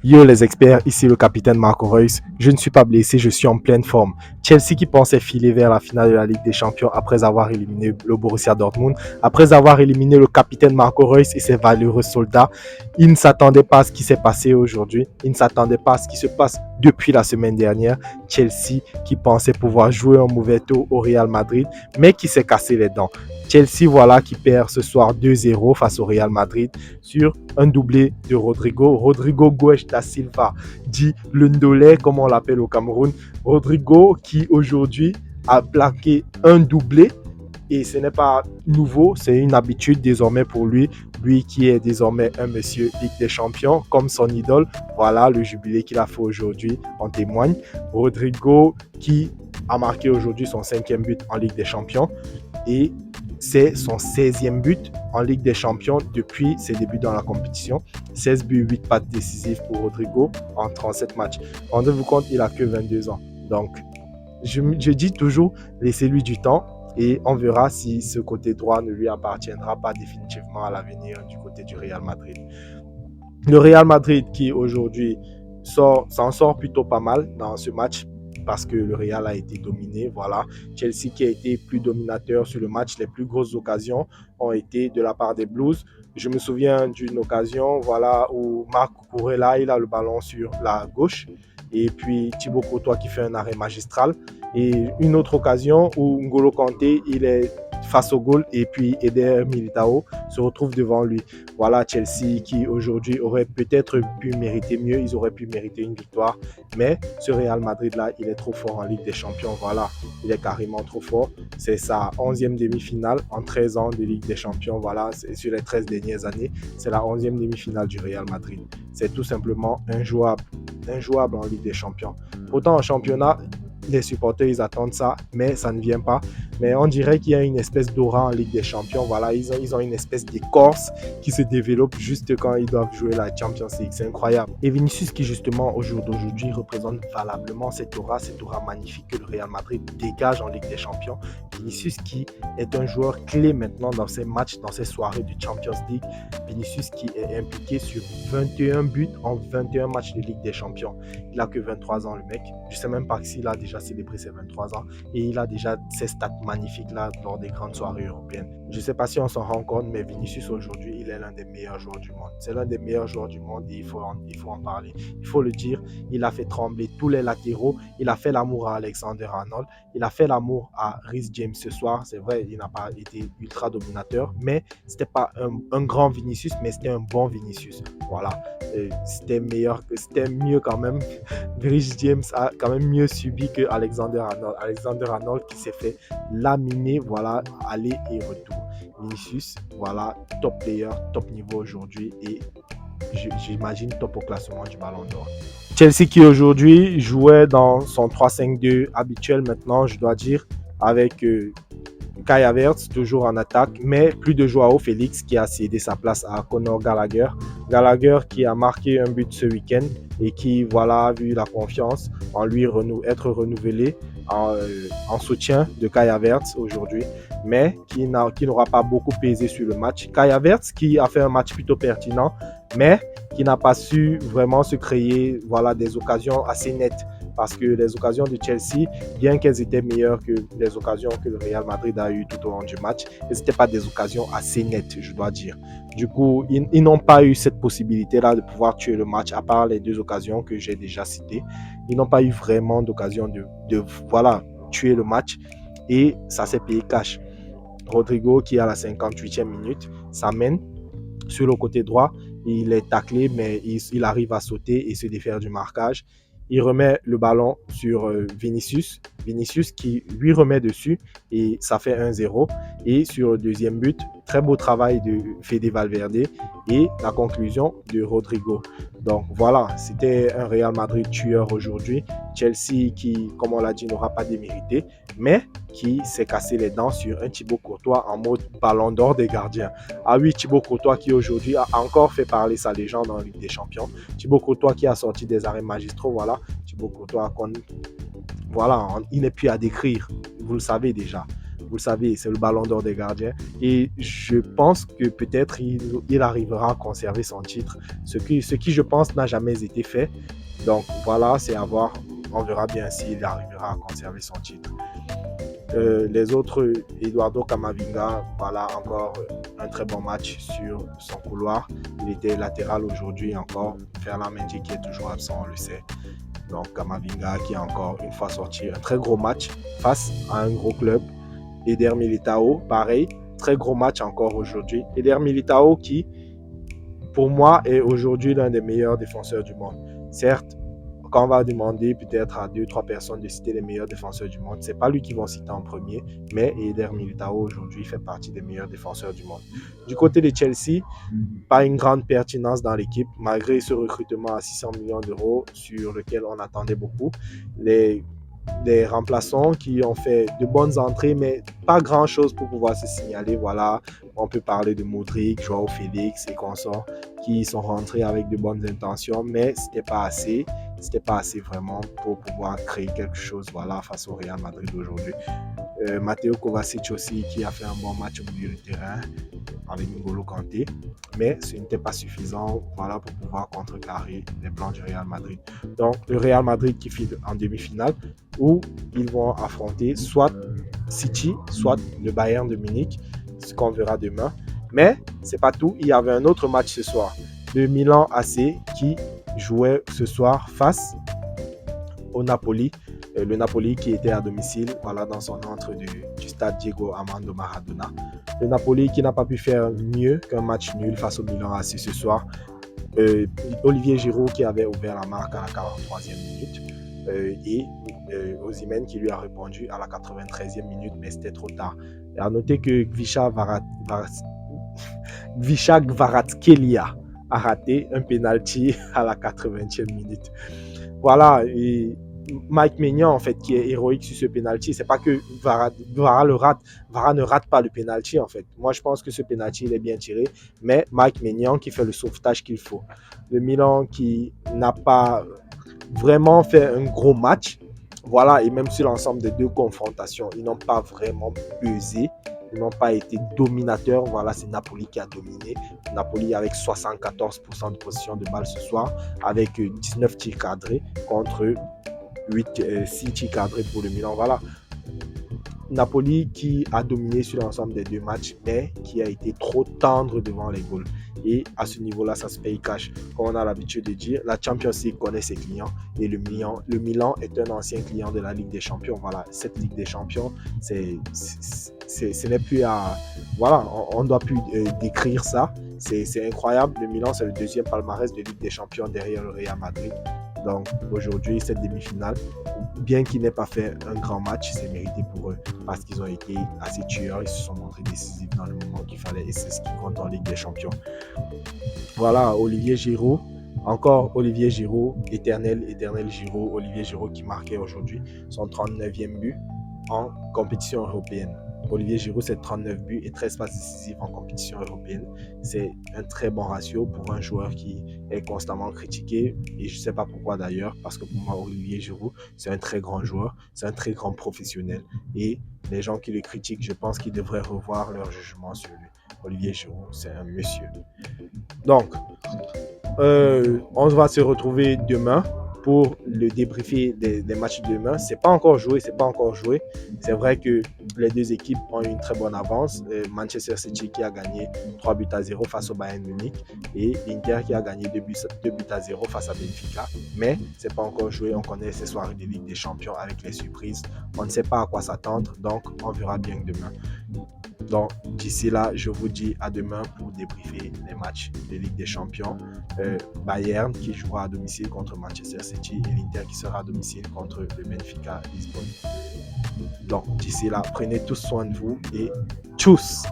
Yo les experts, ici le capitaine Marco Reus. Je ne suis pas blessé, je suis en pleine forme. Chelsea qui pensait filer vers la finale de la Ligue des Champions après avoir éliminé le Borussia Dortmund, après avoir éliminé le capitaine Marco Reus et ses valeureux soldats, ils ne s'attendaient pas à ce qui s'est passé aujourd'hui. Ils ne s'attendaient pas à ce qui se passe depuis la semaine dernière. Chelsea qui pensait pouvoir jouer un mauvais tour au Real Madrid, mais qui s'est cassé les dents. Chelsea, voilà, qui perd ce soir 2-0 face au Real Madrid sur un doublé de Rodrigo. Rodrigo Goes da Silva, dit le Ndolé, comme on l'appelle au Cameroun. Rodrigo qui aujourd'hui a plaqué un doublé. Et ce n'est pas nouveau, c'est une habitude désormais pour lui. Lui qui est désormais un monsieur Ligue des Champions, comme son idole. Voilà, le jubilé qu'il a fait aujourd'hui en témoigne. Rodrigo qui a marqué aujourd'hui son 5e but en Ligue des Champions. Et c'est son 16e but en Ligue des Champions depuis ses débuts dans la compétition. 16 buts, 8 passes décisives pour Rodrigo en 37 matchs. Rendez-vous compte, il n'a que 22 ans. Donc, je dis toujours, laissez-lui du temps et on verra si ce côté droit ne lui appartiendra pas définitivement à l'avenir du côté du Real Madrid. Le Real Madrid qui aujourd'hui s'en sort plutôt pas mal dans ce match parce que le Real a été dominé. Voilà. Chelsea qui a été plus dominateur sur le match. Les plus grosses occasions ont été de la part des Blues. Je me souviens d'une occasion voilà, où Marc Cucurella, il a le ballon sur la gauche. Et puis Thibaut Courtois qui fait un arrêt magistral. Et une autre occasion où N'Golo Kanté, il est face au goal et puis Eder Militao se retrouve devant lui. Voilà Chelsea qui aujourd'hui aurait peut-être pu mériter mieux, ils auraient pu mériter une victoire, mais ce Real Madrid là, il est trop fort en Ligue des Champions, voilà, il est carrément trop fort. C'est sa 11e demi-finale en 13 ans de Ligue des Champions, voilà, c'est sur les 13 dernières années, c'est la 11e demi-finale du Real Madrid. C'est tout simplement injouable en Ligue des Champions. Pourtant en championnat, les supporters, ils attendent ça, mais ça ne vient pas. Mais on dirait qu'il y a une espèce d'aura en Ligue des Champions. Voilà, ils ont une espèce d'écorce qui se développe juste quand ils doivent jouer la Champions League. C'est incroyable. Et Vinicius qui justement au jour d'aujourd'hui représente valablement cette aura magnifique que le Real Madrid dégage en Ligue des Champions. Vinicius qui est un joueur clé maintenant dans ces matchs, dans ces soirées de Champions League. Vinicius qui est impliqué sur 21 buts en 21 matchs de Ligue des Champions. Il n'a que 23 ans le mec. Je ne sais même pas s'il a déjà célébré ses 23 ans et il a déjà ses stats magnifiques là lors des grandes soirées européennes. Je ne sais pas si on s'en rend compte, mais Vinicius aujourd'hui, il est l'un des meilleurs joueurs du monde. C'est l'un des meilleurs joueurs du monde et il faut en parler. Il faut le dire, il a fait trembler tous les latéraux. Il a fait l'amour à Alexander-Arnold. Il a fait l'amour à Reece James ce soir. C'est vrai, il n'a pas été ultra dominateur, mais ce n'était pas un grand Vinicius, mais c'était un bon Vinicius. Voilà. C'était mieux quand même. Reece James a quand même mieux subi que Alexander-Arnold. Alexander-Arnold qui s'est fait laminer, voilà, aller et retour. Vinicius, voilà, top player, top niveau aujourd'hui et j'imagine top au classement du Ballon d'Or. Chelsea qui aujourd'hui jouait dans son 3-5-2 habituel maintenant, je dois dire, avec Kai Havertz toujours en attaque, mais plus de Joao Félix qui a cédé sa place à Conor Gallagher. Gallagher qui a marqué un but ce week-end et qui voilà, a vu la confiance en lui être renouvelé en soutien de Kai Havertz aujourd'hui, mais qui n'aura pas beaucoup pesé sur le match. Kai Havertz qui a fait un match plutôt pertinent, mais qui n'a pas su vraiment se créer voilà, des occasions assez nettes. Parce que les occasions de Chelsea, bien qu'elles étaient meilleures que les occasions que le Real Madrid a eues tout au long du match, elles n'étaient pas des occasions assez nettes, je dois dire. Du coup, ils n'ont pas eu cette possibilité-là de pouvoir tuer le match, à part les deux occasions que j'ai déjà citées. Ils n'ont pas eu vraiment d'occasion de voilà, tuer le match et ça s'est payé cash. Rodrigo qui à la 58e minute s'amène sur le côté droit, il est taclé mais il arrive à sauter et se défaire du marquage. Il remet le ballon sur Vinicius qui lui remet dessus et ça fait 1-0. Et sur le deuxième but, très beau travail de Fede Valverde et la conclusion de Rodrigo. Donc voilà, c'était un Real Madrid tueur aujourd'hui. Chelsea qui, comme on l'a dit, n'aura pas démérité, mais qui s'est cassé les dents sur un Thibaut Courtois en mode Ballon d'Or des gardiens. Ah oui, Thibaut Courtois qui aujourd'hui a encore fait parler sa légende en Ligue des Champions. Thibaut Courtois qui a sorti des arrêts magistraux, voilà. Thibaut Courtois, voilà, il n'est plus à décrire, vous le savez déjà. Vous le savez, c'est le ballon d'or des gardiens. Et je pense que peut-être il arrivera à conserver son titre, ce qui je pense n'a jamais été fait. Donc voilà, c'est à voir. On verra bien s'il arrivera à conserver son titre. Les autres, Eduardo Camavinga, voilà encore un très bon match sur son couloir. Il était latéral aujourd'hui encore. Ferland Mendy qui est toujours absent, on le sait. Donc Camavinga qui a encore une fois sorti un très gros match face à un gros club. Eder Militao, pareil, très gros match encore aujourd'hui. Eder Militao qui, pour moi, est aujourd'hui l'un des meilleurs défenseurs du monde. Certes, quand on va demander peut-être à 2-3 personnes de citer les meilleurs défenseurs du monde, c'est pas lui qui vont citer en premier, mais Eder Militao aujourd'hui fait partie des meilleurs défenseurs du monde. Du côté de Chelsea, pas une grande pertinence dans l'équipe, malgré ce recrutement à 600 millions d'euros sur lequel on attendait beaucoup. Des remplaçants qui ont fait de bonnes entrées, mais pas grand-chose pour pouvoir se signaler. Voilà, on peut parler de Modric, Joao Félix et consorts qui sont rentrés avec de bonnes intentions, mais c'était pas assez. C'était pas assez vraiment pour pouvoir créer quelque chose, voilà, face au Real Madrid aujourd'hui. Matteo Kovacic aussi qui a fait un bon match au milieu de terrain avec N'Golo Kanté, mais ce n'était pas suffisant, voilà, pour pouvoir contrecarrer les plans du Real Madrid. Donc le Real Madrid qui file en demi-finale où ils vont affronter soit City, soit le Bayern de Munich, ce qu'on verra demain. Mais c'est pas tout, il y avait un autre match ce soir, le Milan AC qui jouait ce soir face au Napoli. Le Napoli qui était à domicile, voilà, dans son entre du stade Diego Armando Maradona. Le Napoli qui n'a pas pu faire mieux qu'un match nul face au Milan AC ce soir. Olivier Giroud qui avait ouvert la marque à la 43e minute et Osimhen qui lui a répondu à la 93e minute, mais c'était trop tard. Et à noter que Gvisha Kvaratskhelia a raté un penalty à la 80e minute. Voilà, et Mike Maignan, en fait, qui est héroïque sur ce penalty, c'est pas que Vara le rate, Vara ne rate pas le penalty, en fait. Moi, je pense que ce penalty, il est bien tiré, mais Mike Maignan qui fait le sauvetage qu'il faut. Le Milan qui n'a pas vraiment fait un gros match, voilà, et même sur l'ensemble des deux confrontations, ils n'ont pas vraiment pesé. Ils n'ont pas été dominateurs. Voilà, c'est Napoli qui a dominé. Napoli avec 74% de possession de balle ce soir, avec 19 tirs cadrés contre 6 tirs cadrés pour le Milan. Voilà. Napoli qui a dominé sur l'ensemble des deux matchs, mais qui a été trop tendre devant les goals. Et à ce niveau-là, ça se paye cash. Comme on a l'habitude de dire, la Champions League connaît ses clients et le Milan est un ancien client de la Ligue des Champions. Voilà, cette Ligue des Champions, ce n'est plus à... Voilà, on ne doit plus décrire ça. C'est incroyable. Le Milan, c'est le deuxième palmarès de Ligue des Champions derrière le Real Madrid. Donc aujourd'hui, cette demi-finale, bien qu'ils n'aient pas fait un grand match, c'est mérité pour eux parce qu'ils ont été assez tueurs, ils se sont montrés décisifs dans le moment qu'il fallait et c'est ce qui compte en Ligue des Champions. Voilà, Olivier Giroud, encore Olivier Giroud, éternel Giroud, Olivier Giroud qui marquait aujourd'hui son 39e but en compétition européenne. Olivier Giroud, c'est 39 buts et 13 passes décisives en compétition européenne. C'est un très bon ratio pour un joueur qui est constamment critiqué. Et je ne sais pas pourquoi d'ailleurs, parce que pour moi, Olivier Giroud, c'est un très grand joueur, c'est un très grand professionnel. Et les gens qui le critiquent, je pense qu'ils devraient revoir leur jugement sur lui. Olivier Giroud, c'est un monsieur. Donc, on va se retrouver demain pour le débriefer des matchs de demain. C'est pas encore joué. C'est vrai que les deux équipes ont une très bonne avance. Manchester City qui a gagné 3-0 face au Bayern Munich et l'Inter qui a gagné 2-0 face à Benfica. Mais c'est pas encore joué. On connaît ces soirées de Ligue des Champions avec les surprises. On ne sait pas à quoi s'attendre, donc on verra bien demain. Donc d'ici là, je vous dis à demain pour débriefer les matchs de Ligue des Champions. Bayern qui jouera à domicile contre Manchester City et l'Inter qui sera à domicile contre le Benfica Lisbonne. Donc d'ici là, prenez tous soin de vous et tchuss!